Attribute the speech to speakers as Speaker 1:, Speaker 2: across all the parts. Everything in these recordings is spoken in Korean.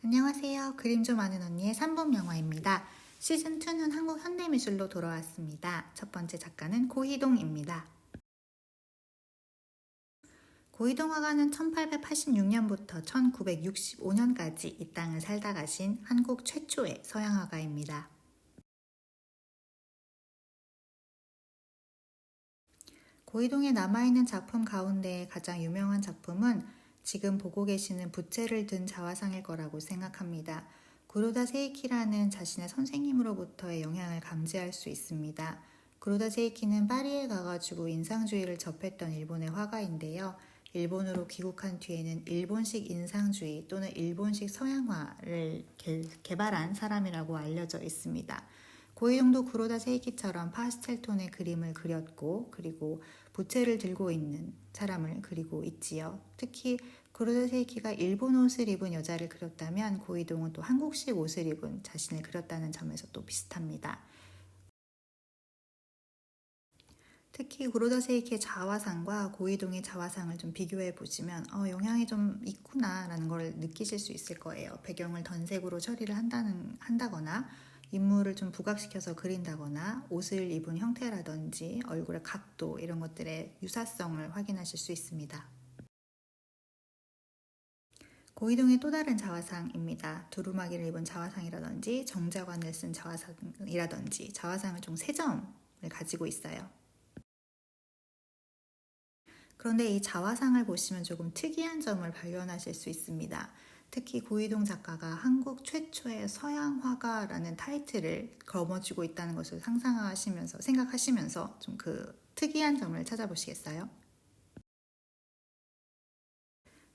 Speaker 1: 안녕하세요. 그림 좀 아는 언니의 3분 영화입니다. 시즌2는 한국 현대미술로 돌아왔습니다. 첫 번째 작가는 고희동입니다. 고희동 화가는 1886년부터 1965년까지 이 땅을 살다 가신 한국 최초의 서양 화가입니다. 고희동에 남아있는 작품 가운데 가장 유명한 작품은 지금 보고 계시는 부채를 든 자화상일 거라고 생각합니다. 구로다 세이키라는 자신의 선생님으로부터의 영향을 감지할 수 있습니다. 구로다 세이키는 파리에 가가지고 인상주의를 접했던 일본의 화가인데요. 일본으로 귀국한 뒤에는 일본식 인상주의 또는 일본식 서양화를 개발한 사람이라고 알려져 있습니다. 고희동도 구로다 세이키처럼 파스텔 톤의 그림을 그렸고 그리고 부채를 들고 있는 사람을 그리고 있지요. 특히 구로다 세이키가 일본 옷을 입은 여자를 그렸다면 고희동은 또 한국식 옷을 입은 자신을 그렸다는 점에서 또 비슷합니다. 특히 구로다 세이키의 자화상과 고희동의 자화상을 좀 비교해 보시면 영향이 좀 있구나 라는 걸 느끼실 수 있을 거예요. 배경을 던색으로 처리를 한다거나 인물을 좀 부각시켜서 그린다거나 옷을 입은 형태라든지 얼굴의 각도 이런 것들의 유사성을 확인하실 수 있습니다. 고희동의 또 다른 자화상입니다. 두루마기를 입은 자화상이라든지 정자관을 쓴 자화상이라든지 자화상을 총 3점을 가지고 있어요. 그런데 이 자화상을 보시면 조금 특이한 점을 발견하실 수 있습니다. 특히 고희동 작가가 한국 최초의 서양 화가라는 타이틀을 거머쥐고 있다는 것을 생각하시면서 좀 그 특이한 점을 찾아보시겠어요?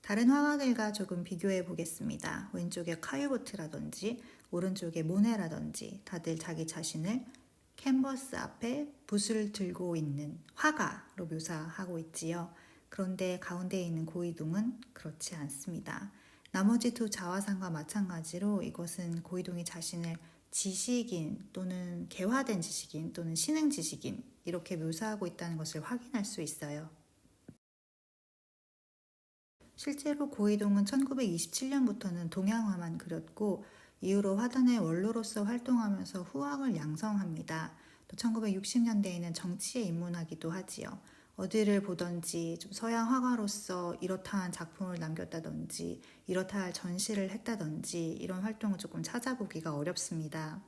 Speaker 1: 다른 화가들과 조금 비교해 보겠습니다. 왼쪽에 카유보트라든지 오른쪽에 모네라든지 다들 자기 자신을 캔버스 앞에 붓을 들고 있는 화가로 묘사하고 있지요. 그런데 가운데에 있는 고희동은 그렇지 않습니다. 나머지 두 자화상과 마찬가지로 이것은 고희동이 자신을 지식인 또는 개화된 지식인 또는 신흥 지식인 이렇게 묘사하고 있다는 것을 확인할 수 있어요. 실제로 고희동은 1927년부터는 동양화만 그렸고 이후로 화단의 원로로서 활동하면서 후학을 양성합니다. 또 1960년대에는 정치에 입문하기도 하지요. 어디를 보든지 좀 서양 화가로서 이렇다한 작품을 남겼다든지 이렇다할 전시를 했다든지 이런 활동을 조금 찾아보기가 어렵습니다.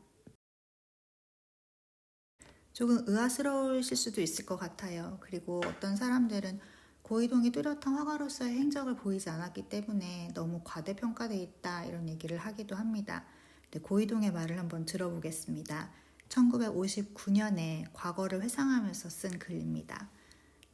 Speaker 1: 조금 의아스러우실 수도 있을 것 같아요. 그리고 어떤 사람들은 고희동이 뚜렷한 화가로서의 행적을 보이지 않았기 때문에 너무 과대평가되어 있다 이런 얘기를 하기도 합니다. 고희동의 말을 한번 들어보겠습니다. 1959년에 과거를 회상하면서 쓴 글입니다.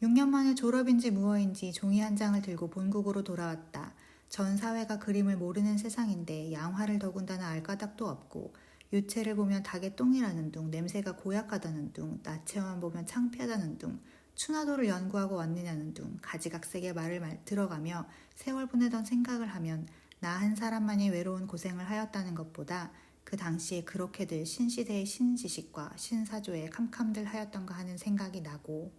Speaker 1: 6년 만에 졸업인지 무엇인지 종이 한 장을 들고 본국으로 돌아왔다. 전 사회가 그림을 모르는 세상인데 양화를 더군다나 알 까닭도 없고 유체를 보면 닭의 똥이라는 둥, 냄새가 고약하다는 둥, 나체만 보면 창피하다는 둥, 추나도를 연구하고 왔느냐는 둥, 가지각색의 말을 들어가며 세월 보내던 생각을 하면 나 한 사람만이 외로운 고생을 하였다는 것보다 그 당시에 그렇게들 신시대의 신지식과 신사조의 캄캄들 하였던가 하는 생각이 나고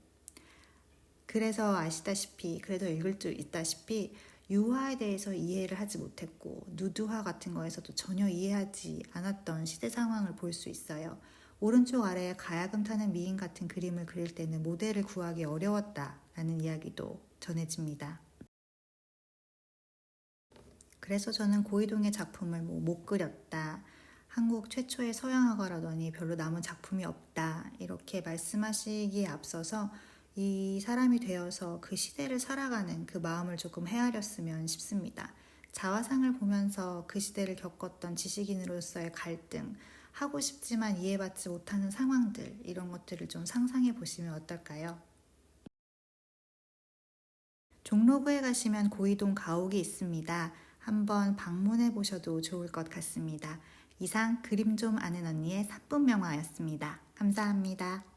Speaker 1: 그래서 아시다시피 그래도 읽을 줄 있다시피 유화에 대해서 이해를 하지 못했고 누드화 같은 거에서도 전혀 이해하지 않았던 시대 상황을 볼 수 있어요. 오른쪽 아래에 가야금 타는 미인 같은 그림을 그릴 때는 모델을 구하기 어려웠다라는 이야기도 전해집니다. 그래서 저는 고희동의 작품을 못 그렸다. 한국 최초의 서양화가라더니 별로 남은 작품이 없다. 이렇게 말씀하시기에 앞서서 이 사람이 되어서 그 시대를 살아가는 그 마음을 조금 헤아렸으면 싶습니다. 자화상을 보면서 그 시대를 겪었던 지식인으로서의 갈등, 하고 싶지만 이해받지 못하는 상황들, 이런 것들을 좀 상상해 보시면 어떨까요? 종로구에 가시면 고희동 가옥이 있습니다. 한번 방문해 보셔도 좋을 것 같습니다. 이상 그림 좀 아는 언니의 3분 명화였습니다. 감사합니다.